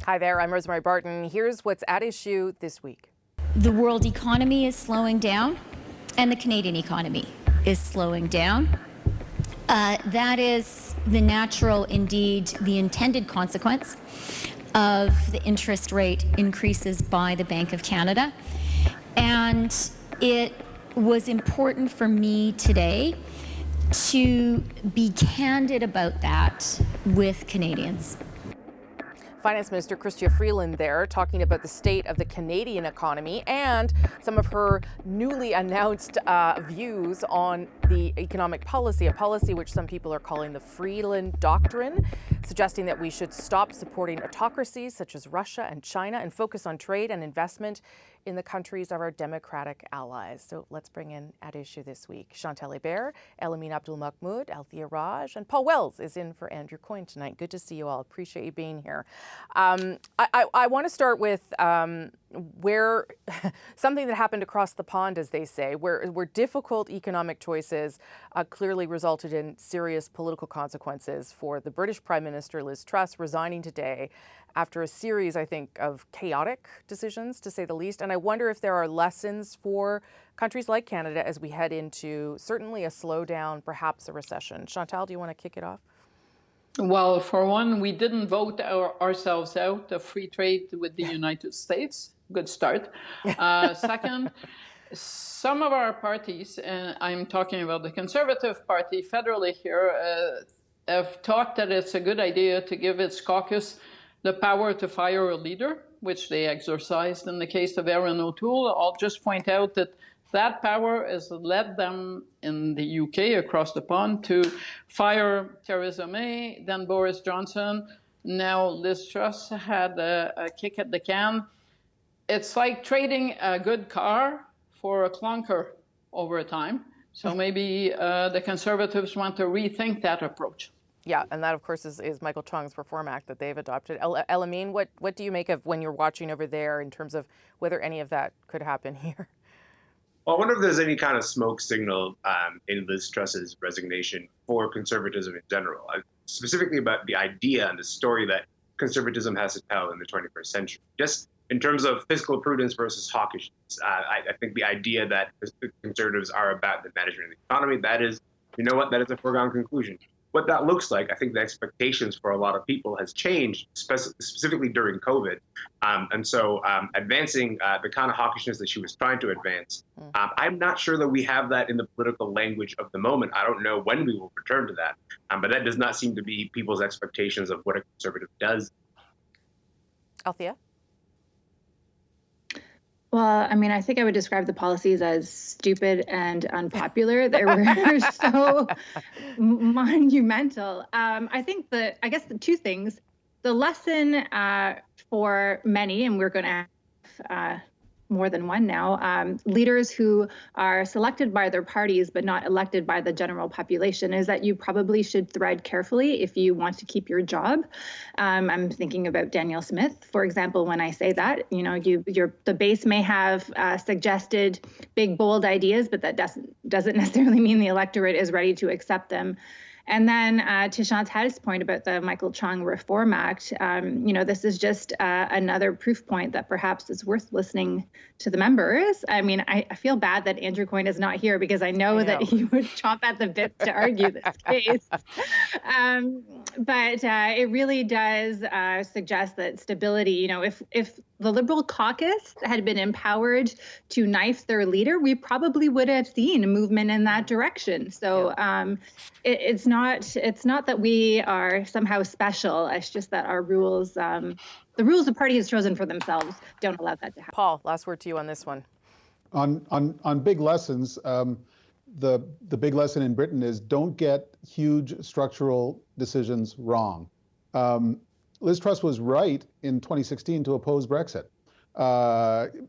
Hi there, I'm Rosemary Barton. Here's what's at issue this week. The world economy is slowing down, and the Canadian economy is slowing down. That is the natural, indeed, the intended consequence of the interest rate increases by the Bank of Canada. And it was important for me today to be candid about that with Canadians. Finance Minister Chrystia Freeland there talking about the state of the Canadian economy and some of her newly announced views on the economic policy, a policy which some people are calling the Freeland Doctrine, suggesting that we should stop supporting autocracies such as Russia and China and focus on trade and investment in the countries of our democratic allies. So let's bring in at issue this week Chantal Hebert, Elamin Abdelmahmoud, Althia Raj, and Paul Wells is in for Andrew Coyne tonight. Good to see you all. Appreciate you being here. I want to start with where something that happened across the pond, as they say, where difficult economic choices clearly resulted in serious political consequences for the British Prime Minister Liz Truss resigning today after a series, I think, of chaotic decisions, to say the least. And I wonder if there are lessons for countries like Canada as we head into certainly a slowdown, perhaps a recession. Chantal, do you want to kick it off? Well, for one, we didn't vote ourselves out of free trade with the United States. Good start. Second, some of our parties, and I'm talking about the Conservative Party federally here, have thought that it's a good idea to give its caucus the power to fire a leader, which they exercised in the case of Aaron O'Toole. I'll just point out that that power has led them in the UK across the pond to fire Theresa May, then Boris Johnson. Now Liz Truss had a kick at the can. It's like trading a good car for a clunker over time. So maybe the Conservatives want to rethink that approach. Yeah, and that, of course, is Michael Chung's Reform Act that they've adopted. Elamin, what do you make of when you're watching over there in terms of whether any of that could happen here? Well, I wonder if there's any kind of smoke signal in Liz Truss's resignation for conservatism in general, specifically about the idea and the story that conservatism has to tell in the 21st century. Just in terms of fiscal prudence versus hawkishness, I think the idea that conservatives are about the management of the economy, that is, you know what, that is a foregone conclusion. What that looks like, I think the expectations for a lot of people has changed, specifically during COVID. And so advancing the kind of hawkishness that she was trying to advance, I'm not sure that we have that in the political language of the moment. I don't know when we will return to that, but that does not seem to be people's expectations of what a conservative does. Althia? Well, I mean, I think I would describe the policies as stupid and unpopular. They were so monumental. I think I guess the two things, the lesson for many, and we're going to have more than one now, leaders who are selected by their parties but not elected by the general population, is that you probably should thread carefully if you want to keep your job. I'm thinking about Danielle Smith, for example, when I say that, you know, the base may have suggested big, bold ideas, but that doesn't necessarily mean the electorate is ready to accept them. And then to Chantal's point about the Michael Chung Reform Act, you know, this is just another proof point that perhaps is worth listening to the members. I mean, I feel bad that Andrew Coyne is not here because I know that he would chomp at the bit to argue this case. But it really does suggest that stability, you know, if the Liberal caucus had been empowered to knife their leader, we probably would have seen a movement in that direction. So it's not that we are somehow special. It's just that our rules, the rules the party has chosen for themselves, don't allow that to happen. Paul, last word to you on this one. On big lessons, the big lesson in Britain is don't get huge structural decisions wrong. Liz Truss was right in 2016 to oppose Brexit.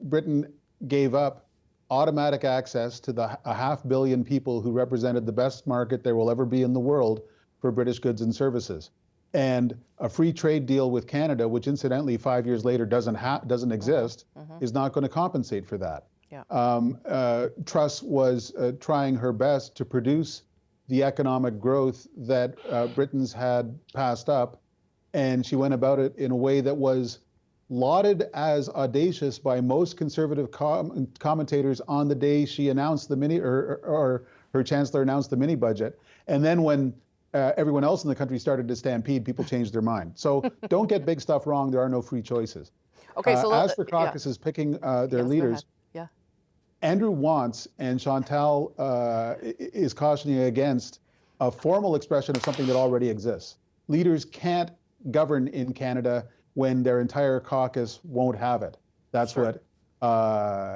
Britain gave up automatic access to the 500 million people who represented the best market there will ever be in the world for British goods and services. And a free trade deal with Canada, which incidentally 5 years later doesn't exist, is not going to compensate for that. Yeah. Truss was trying her best to produce the economic growth that Britons had passed up and she went about it in a way that was lauded as audacious by most conservative commentators on the day she announced the mini, or her chancellor announced the mini budget. And then when everyone else in the country started to stampede, people changed their mind. So don't get big stuff wrong. There are no free choices. Okay, so as for caucuses picking their leaders, Andrew wants, and Chantal is cautioning against, a formal expression of something that already exists. Leaders can't govern in Canada when their entire caucus won't have it. That's what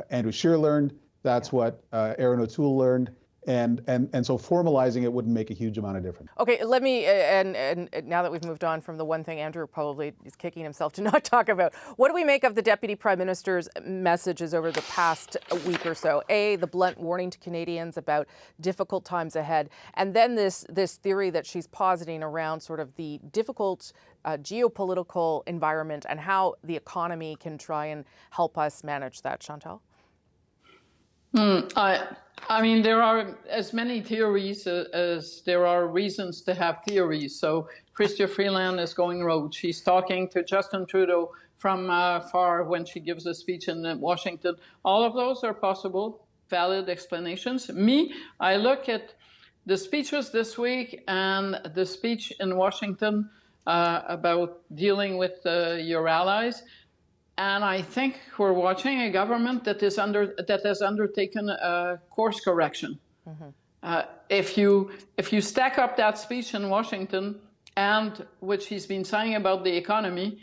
Andrew Scheer learned. That's what Erin O'Toole learned. And so formalizing it wouldn't make a huge amount of difference. Okay, let me, and now that we've moved on from the one thing Andrew probably is kicking himself to not talk about, what do we make of the Deputy Prime Minister's messages over the past week or so? A, the blunt warning to Canadians about difficult times ahead, and then this theory that she's positing around sort of the difficult geopolitical environment and how the economy can try and help us manage that. Chantal? I mean, there are as many theories as there are reasons to have theories. So Chrystia Freeland is going rogue. She's talking to Justin Trudeau from far when she gives a speech in Washington. All of those are possible, valid explanations. Me, I look at the speeches this week and the speech in Washington about dealing with your allies. And I think we're watching a government that has undertaken a course correction. If you stack up that speech in Washington and what she's been saying about the economy,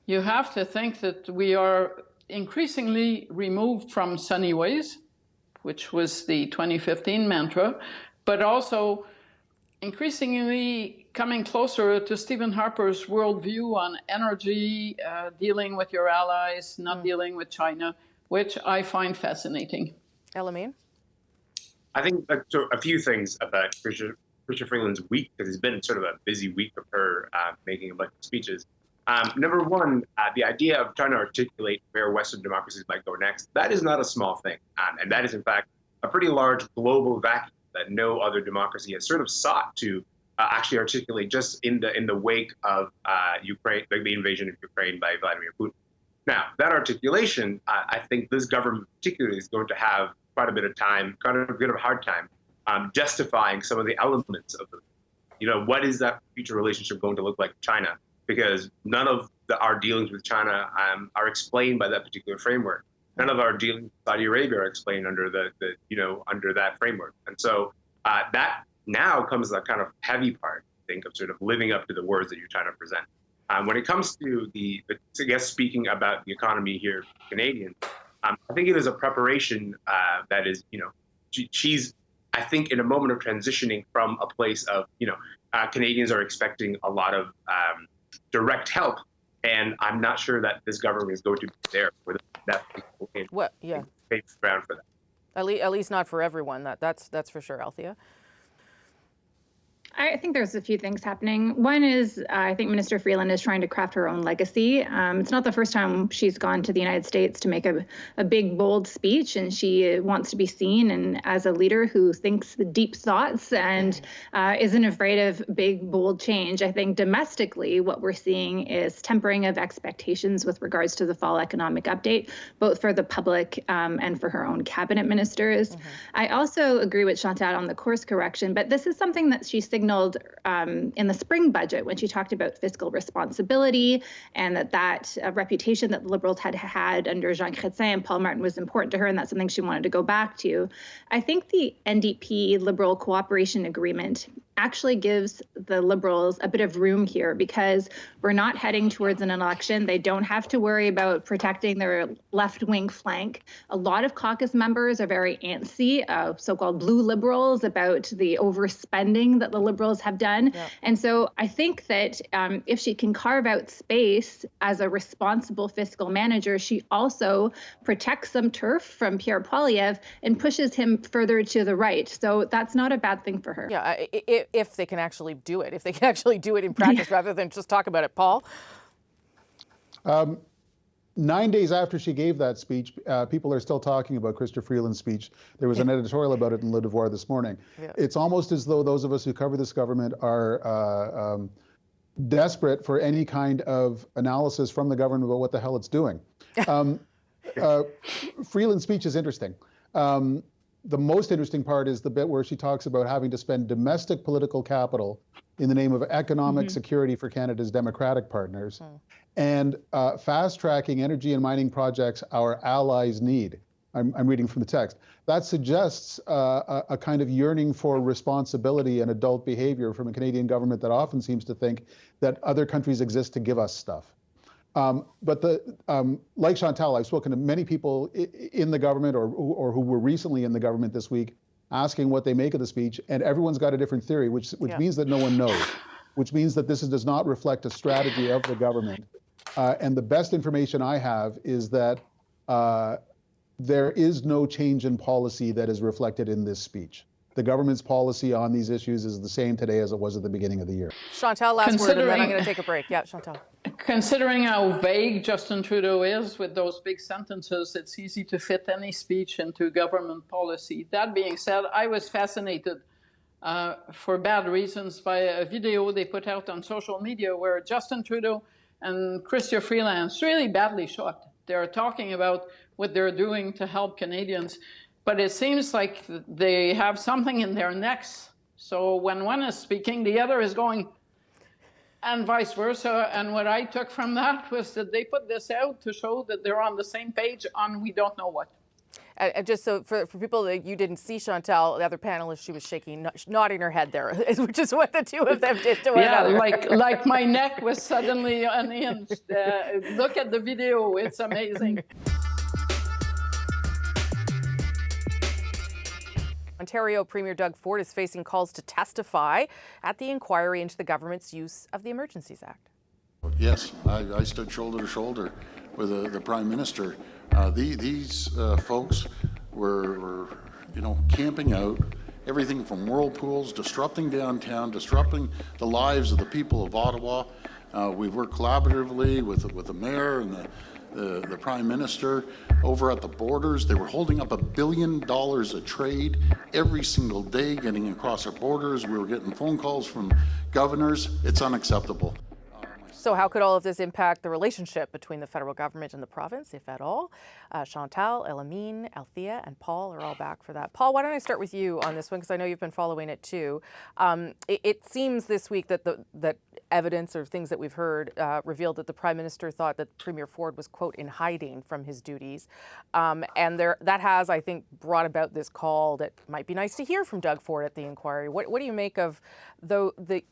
you have to think that we are increasingly removed from sunny ways, which was the 2015 mantra, but also increasingly coming closer to Stephen Harper's worldview on energy, dealing with your allies, not dealing with China, which I find fascinating. Elamin? I think a few things about Chrystia Freeland's week, because it's been sort of a busy week of her making a bunch of speeches. Number one, the idea of trying to articulate where Western democracies might go next, that is not a small thing. And that is, in fact, a pretty large global vacuum that no other democracy has sort of sought to actually articulate just in the wake of Ukraine, like the invasion of Ukraine by Vladimir Putin. Now, that articulation, I think this government particularly is going to have quite a bit of a hard time justifying some of the elements of what is that future relationship going to look like with China? Because none of our dealings with China are explained by that particular framework. None of our dealings with Saudi Arabia are explained under under that framework. And so that now comes the kind of heavy part, I think, of sort of living up to the words that you're trying to present. When it comes to I guess, speaking about the economy here, Canadians, I think it is a preparation that is, she's, I think, in a moment of transitioning from a place of, Canadians are expecting a lot of direct help, and I'm not sure that this government is going to be there for that. Ground for that. At least not for everyone. That's for sure. Althia? I think there's a few things happening. One is I think Minister Freeland is trying to craft her own legacy. It's not the first time she's gone to the United States to make a big, bold speech, and she wants to be seen and as a leader who thinks the deep thoughts and isn't afraid of big, bold change. I think domestically, what we're seeing is tempering of expectations with regards to the fall economic update, both for the public and for her own cabinet ministers. I also agree with Chantal on the course correction, but this is something that she signaled in the spring budget when she talked about fiscal responsibility and that reputation that the Liberals had under Jean Chrétien and Paul Martin was important to her, and that's something she wanted to go back to. I think the NDP Liberal cooperation agreement actually gives the Liberals a bit of room here because we're not heading towards an election. They don't have to worry about protecting their left-wing flank. A lot of caucus members are very antsy, so-called blue Liberals, about the overspending that the Liberals have done. Yeah. And so I think that if she can carve out space as a responsible fiscal manager, she also protects some turf from Pierre Poilievre and pushes him further to the right. So that's not a bad thing for her. Yeah, if they can actually do it, if they can actually do it in practice rather than just talk about it. Paul? 9 days after she gave that speech, people are still talking about Chrystia Freeland's speech. There was an editorial about it in Le Devoir this morning. Yeah. It's almost as though those of us who cover this government are desperate for any kind of analysis from the government about what the hell it's doing. Freeland's speech is interesting. The most interesting part is the bit where she talks about having to spend domestic political capital in the name of economic security for Canada's democratic partners, and fast-tracking energy and mining projects our allies need. I'm reading from the text. That suggests a kind of yearning for responsibility and adult behavior from a Canadian government that often seems to think that other countries exist to give us stuff. But like Chantal, I've spoken to many people in the government or who were recently in the government this week asking what they make of the speech, and everyone's got a different theory, which means that no one knows, which means that this does not reflect a strategy of the government. And the best information I have is that there is no change in policy that is reflected in this speech. The government's policy on these issues is the same today as it was at the beginning of the year. Chantal, last word, and then I'm going to take a break. Yeah, Chantal. Considering how vague Justin Trudeau is with those big sentences, it's easy to fit any speech into government policy. That being said, I was fascinated for bad reasons by a video they put out on social media where Justin Trudeau and Chrystia Freeland really badly shot. They're talking about what they're doing to help Canadians, but it seems like they have something in their necks. So when one is speaking, the other is going, and vice versa. And what I took from that was that they put this out to show that they're on the same page on we don't know what. And just so for people that you didn't see Chantal, the other panelist, she was shaking, nodding her head there, which is what the two of them did to one another. Yeah, like my neck was suddenly unhinged. Look at the video, it's amazing. Ontario Premier Doug Ford is facing calls to testify at the inquiry into the government's use of the Emergencies Act. Yes, I stood shoulder to shoulder with the Prime Minister. These folks were, camping out, everything from whirlpools, disrupting downtown, disrupting the lives of the people of Ottawa. We've worked collaboratively with the mayor and the Prime Minister over at the borders. They were holding up $1 billion of trade every single day, getting across our borders. We were getting phone calls from governors. It's unacceptable. So how could all of this impact the relationship between the federal government and the province, if at all? Chantal, Elamin, Althia, and Paul are all back for that. Paul, why don't I start with you on this one, because I know you've been following it too. It seems this week that that evidence or things that we've heard revealed that the Prime Minister thought that Premier Ford was, quote, in hiding from his duties. And that has, I think, brought about this call that might be nice to hear from Doug Ford at the inquiry. What do you make of the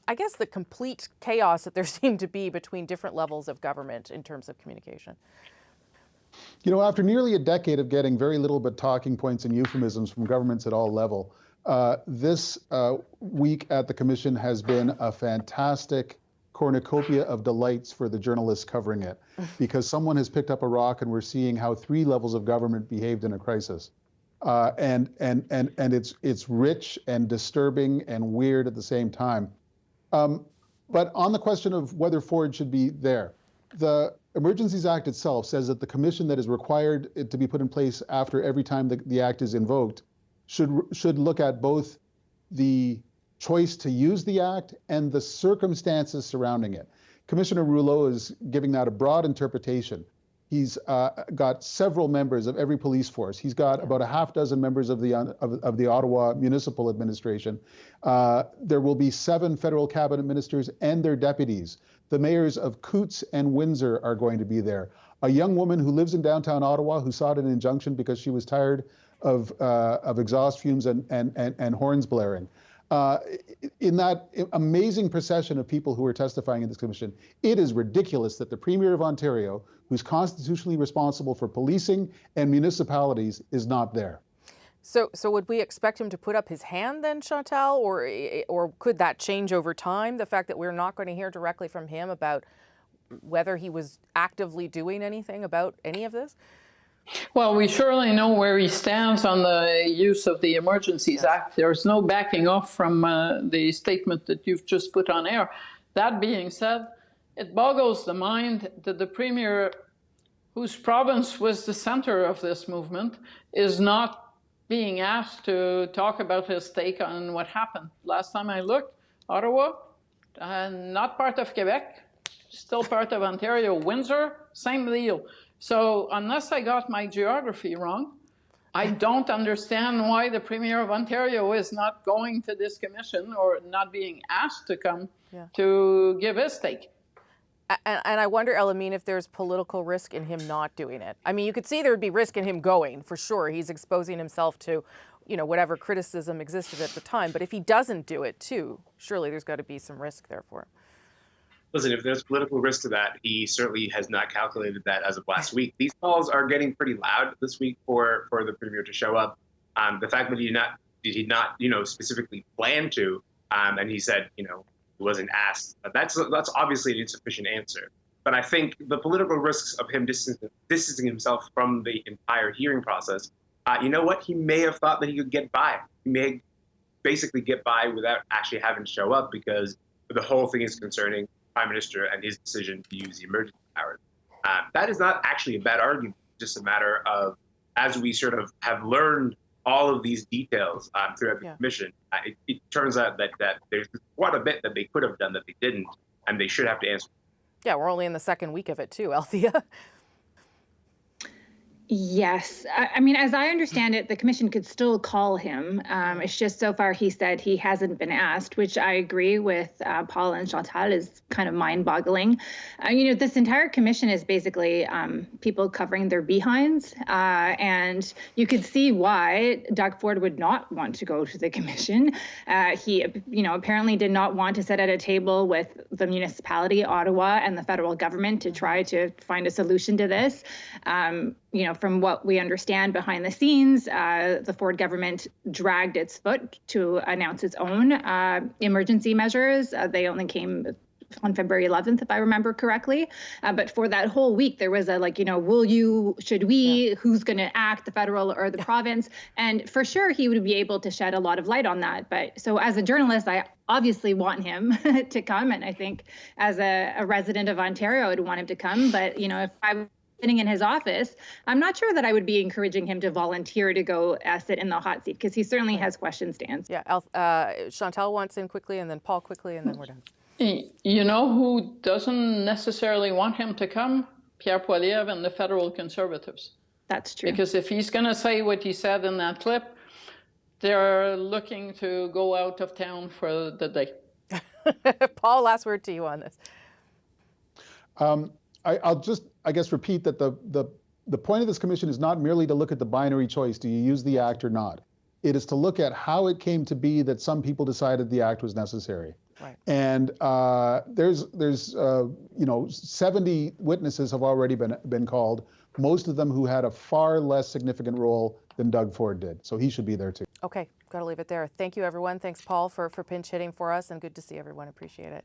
complete chaos that there seemed to be between different levels of government in terms of communication? After nearly a decade of getting very little but talking points and euphemisms from governments at all level, this week at the Commission has been a fantastic cornucopia of delights for the journalists covering it, because someone has picked up a rock and we're seeing how 3 levels of government behaved in a crisis. And it's rich and disturbing and weird at the same time. But on the question of whether Ford should be there, the Emergencies Act itself says that the commission that is required to be put in place after every time the act is invoked should look at both the choice to use the act and the circumstances surrounding it. Commissioner Rouleau is giving that a broad interpretation. He's got several members of every police force. He's got about a half dozen members of the Ottawa Municipal Administration. There will be 7 federal cabinet ministers and their deputies. The mayors of Coutts and Windsor are going to be there. A young woman who lives in downtown Ottawa who sought an injunction because she was tired of exhaust fumes and horns blaring. In that amazing procession of people who are testifying in this commission, it is ridiculous that the Premier of Ontario, who's constitutionally responsible for policing and municipalities, is not there. So would we expect him to put up his hand then, Chantal, or could that change over time? The fact that we're not going to hear directly from him about whether he was actively doing anything about any of this? Well, we surely know where he stands on the use of the Emergencies Act. There's no backing off from the statement that you've just put on air. That being said, it boggles the mind that the Premier, whose province was the center of this movement, is not being asked to talk about his take on what happened. Last time I looked, Ottawa, Not part of Quebec, still part of Ontario. Windsor, same deal. So unless I got my geography wrong, I don't understand why the Premier of Ontario is not going to this commission or not being asked to come to give his take. And I wonder, Elamin, if there's political risk in him not doing it. I mean, you could see there would be risk in him going, for sure. He's exposing himself to, whatever criticism existed at the time. But if he doesn't do it too, surely there's got to be some risk there for him. Listen, if there's political risk to that, he certainly has not calculated that as of last week. These calls are getting pretty loud this week for the Premier to show up. The fact that he did not specifically plan to, and he said, he wasn't asked, that's obviously an insufficient answer. But I think the political risks of him distancing himself from the entire hearing process, he may have thought that he could get by. He may basically get by without actually having to show up because the whole thing is concerning Prime Minister and his decision to use the emergency powers. That is not actually a bad argument, just a matter of, as we sort of have learned all of these details throughout the commission, it turns out that there's quite a bit that they could have done that they didn't, and they should have to answer. Yeah, we're only in the second week of it too, Althia. Yes. I mean, as I understand it, the commission could still call him. It's just so far he said he hasn't been asked, which I agree with Paul and Chantal is kind of mind-boggling. This entire commission is basically people covering their behinds. And you could see why Doug Ford would not want to go to the commission. He, apparently did not want to sit at a table with the municipality, Ottawa, and the federal government to try to find a solution to this. From what we understand behind the scenes, the Ford government dragged its foot to announce its own emergency measures. They only came on February 11th, if I remember correctly. But for that whole week, there was a will you, should we, who's going to act, the federal or the province? And for sure, he would be able to shed a lot of light on that. But so as a journalist, I obviously want him to come. And I think as a resident of Ontario, I would want him to come. But, if I sitting in his office, I'm not sure that I would be encouraging him to volunteer to go sit in the hot seat because he certainly has questions to answer. Yeah, Chantal wants in quickly, and then Paul quickly, and then we're done. You know who doesn't necessarily want him to come? Pierre Poilievre and the federal Conservatives. That's true. Because if he's going to say what he said in that clip, they're looking to go out of town for the day. Paul, last word to you on this. I'll just, repeat that the point of this commission is not merely to look at the binary choice, do you use the act or not? It is to look at how it came to be that some people decided the act was necessary. Right. And there's 70 witnesses have already been called, most of them who had a far less significant role than Doug Ford did. So he should be there too. Okay, got to leave it there. Thank you, everyone. Thanks, Paul, for pinch hitting for us, and good to see everyone. Appreciate it.